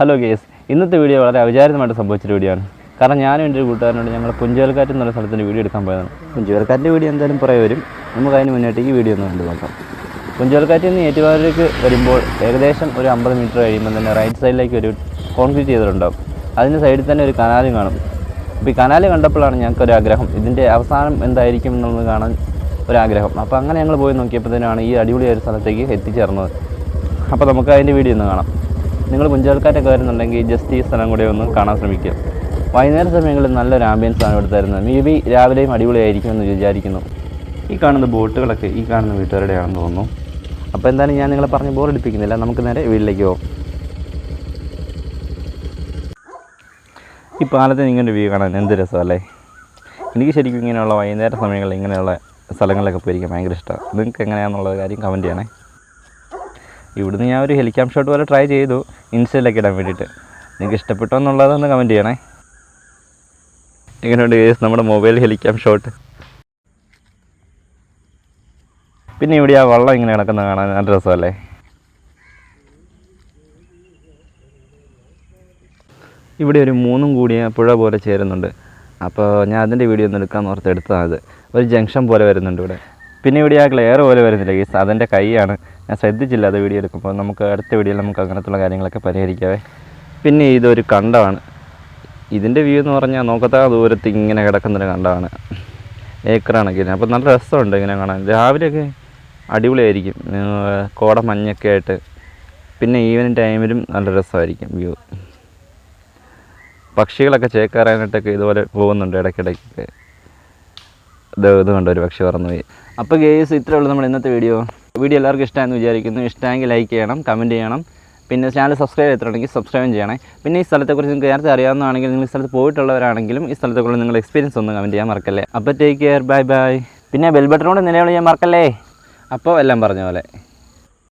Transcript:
Hello guys, ഇന്നത്തെ video വളരെ അവിചാരിതമായിട്ട് സംഭവിച്ചൊരു video ആണ്. കാരണം ഞാനും എൻ്റെ ഒരു കൂട്ടുകാരനോട് ഞങ്ങൾ പുഞ്ചവേൽക്കാറ്റ് എന്നുള്ള സ്ഥലത്തിൻ്റെ വീഡിയോ എടുക്കാൻ പോയതാണ്. പുഞ്ചവേൽക്കാറ്റിൻ്റെ വീഡിയോ എന്തായാലും പുറകെ വരും. നമുക്ക് അതിന് മുന്നേറ്റ് ഈ വീഡിയോ ഒന്ന് കണ്ടു നോക്കാം. പുഞ്ചവേൽക്കാറ്റിൽ നിന്ന് ഏറ്റുമാനൂരേക്ക് വരുമ്പോൾ ഏകദേശം ഒരു 50 മീറ്റർ കഴിയുമ്പോൾ തന്നെ റൈറ്റ് സൈഡിലേക്ക് ഒരു കോൺക്രീറ്റ് ചെയ്തിട്ടുണ്ടാകും. അതിൻ്റെ സൈഡിൽ തന്നെ ഒരു കനാലും കാണും. അപ്പോൾ ഈ കനാല് കണ്ടപ്പോഴാണ് ഞങ്ങൾക്കൊരു ആഗ്രഹം, ഇതിൻ്റെ അവസാനം എന്തായിരിക്കും എന്നുള്ളത് കാണാൻ ഒരാഗ്രഹം. അപ്പോൾ അങ്ങനെ ഞങ്ങൾ പോയി നോക്കിയപ്പോഴത്തേനാണ് ഈ അടിപൊളിയായ ഒരു സ്ഥലത്തേക്ക് എത്തിച്ചേർന്നത്. അപ്പോൾ നമുക്ക് അതിൻ്റെ വീഡിയോ ഒന്ന് കാണാം. നിങ്ങൾ പുഞ്ചവേൽക്കാറ്റൊക്കെ വരുന്നുണ്ടെങ്കിൽ ജസ്റ്റ് ഈ സ്ഥലം കൂടെ ഒന്ന് കാണാൻ ശ്രമിക്കുക. വൈകുന്നേര സമയങ്ങളിൽ നല്ലൊരു ആംബിയൻസാണ് ഇവിടെ തരുന്നത്. മേ ബി രാവിലെയും അടിപൊളിയായിരിക്കുമെന്ന് വിചാരിക്കുന്നു. ഈ കാണുന്ന ബോട്ടുകളൊക്കെ ഈ കാണുന്ന വീട്ടുകാരുടെയാണെന്ന് തോന്നുന്നു. അപ്പോൾ എന്തായാലും ഞാൻ നിങ്ങളെ പറഞ്ഞ് ബോറടിപ്പിക്കുന്നില്ല, നമുക്ക് നേരെ വീട്ടിലേക്ക് പോകും. ഈ പാലത്തിന് ഇങ്ങനെ വ്യൂ കാണാൻ എന്ത് രസമല്ലേ. എനിക്ക് ശരിക്കും ഇങ്ങനെയുള്ള വൈകുന്നേര സമയങ്ങളിൽ ഇങ്ങനെയുള്ള സ്ഥലങ്ങളിലൊക്കെ പോയിരിക്കാൻ ഭയങ്കര ഇഷ്ടമാണ്. നിങ്ങൾക്ക് എങ്ങനെയാണെന്നുള്ള കാര്യം കമൻറ്റ് ചെയ്യണേ. ഇവിടുന്ന് ഞാൻ ഒരു ഹെലിക്യാം ഷോട്ട് പോലെ ട്രൈ ചെയ്തു ഇൻസ്റ്റയിലൊക്കെ ഇടാൻ വേണ്ടിയിട്ട്. നിങ്ങൾക്ക് ഇഷ്ടപ്പെട്ടോ എന്നുള്ളതൊന്ന് കമൻറ്റ് ചെയ്യണേ. എങ്ങനെയുണ്ട് നമ്മുടെ മൊബൈൽ ഹെലിക്യാം ഷോട്ട്. പിന്നെ ഇവിടെ ആ വള്ളം ഇങ്ങനെ കിടക്കുന്ന കാണാൻ നല്ല രസമല്ലേ. ഇവിടെ ഒരു 3 കൂടിയ പുഴ പോലെ ചേരുന്നുണ്ട്. അപ്പോൾ ഞാൻ അതിൻ്റെ വീഡിയോ ഒന്ന് എടുക്കാമെന്ന് ഓർത്ത് എടുത്തതാണ്. ഒരു ജംഗ്ഷൻ പോലെ വരുന്നുണ്ട് ഇവിടെ. പിന്നെ ഇവിടെ ആ ക്ലെയർ പോലെ വരുന്നില്ല ഗീസ്, അതെൻ്റെ കൈയാണ്, ഞാൻ ശ്രദ്ധിച്ചില്ല അത് വീഡിയോ എടുക്കുമ്പോൾ. നമുക്ക് അടുത്ത വീഡിയോയിൽ നമുക്ക് അങ്ങനത്തുള്ള കാര്യങ്ങളൊക്കെ പരിഹരിക്കാവേ. പിന്നെ ഇതൊരു കണ്ടമാണ്. ഇതിൻ്റെ വ്യൂ എന്ന് പറഞ്ഞാൽ നോക്കത്താ ദൂരത്ത് ഇങ്ങനെ കിടക്കുന്നൊരു കണ്ടമാണ്, ഏക്കറാണൊക്കെ. അപ്പോൾ നല്ല രസമുണ്ട് ഇങ്ങനെ കാണാൻ. രാവിലെയൊക്കെ അടിപൊളിയായിരിക്കും, കോട മഞ്ഞൊക്കെ ആയിട്ട്. പിന്നെ ഈവനിങ് ടൈമിലും നല്ല രസമായിരിക്കും വ്യൂ. പക്ഷികളൊക്കെ ചേക്കാറാനായിട്ടൊക്കെ ഇതുപോലെ പോകുന്നുണ്ട് ഇടയ്ക്കിടയ്ക്കൊക്കെ. ഇത് കണ്ട ഒരു പക്ഷി പറന്നുപോയി. അപ്പോൾ ഗേസ്, ഇത്രയേ ഉള്ളൂ നമ്മുടെ ഇന്നത്തെ വീഡിയോ എല്ലാവർക്കും ഇഷ്ടമായെന്ന് വിചാരിക്കുന്നു. ഇഷ്ടമെങ്കിൽ ലൈക്ക് ചെയ്യണം, കമൻറ്റ് ചെയ്യണം. പിന്നെ ചാനൽ സബ്സ്ക്രൈബ് ചെയ്തിട്ടുണ്ടെങ്കിൽ സബ്സ്ക്രൈബ് ചെയ്യണേ. പിന്നെ ഈ സ്ഥലത്തെക്കുറിച്ച് നിങ്ങൾക്ക് നേരത്തെ അറിയാവുന്നതാണെങ്കിൽ, നിങ്ങൾ ഈ സ്ഥലത്ത് പോയിട്ടുള്ളവരാണെങ്കിലും ഈ സ്ഥലത്തെക്കുറിച്ച് നിങ്ങളുടെ എക്സ്പീരിയൻസ് ഒന്ന് കമൻറ്റ് ചെയ്യാൻ മറക്കല്ലേ. അപ്പോൾ ടേക്ക് കെയർ, ബൈ ബൈ. പിന്നെ ബെൽ ബട്ടണോട് നിലവിളി ചെയ്യാൻ മറക്കല്ലേ. അപ്പോൾ എല്ലാം പറഞ്ഞ പോലെ.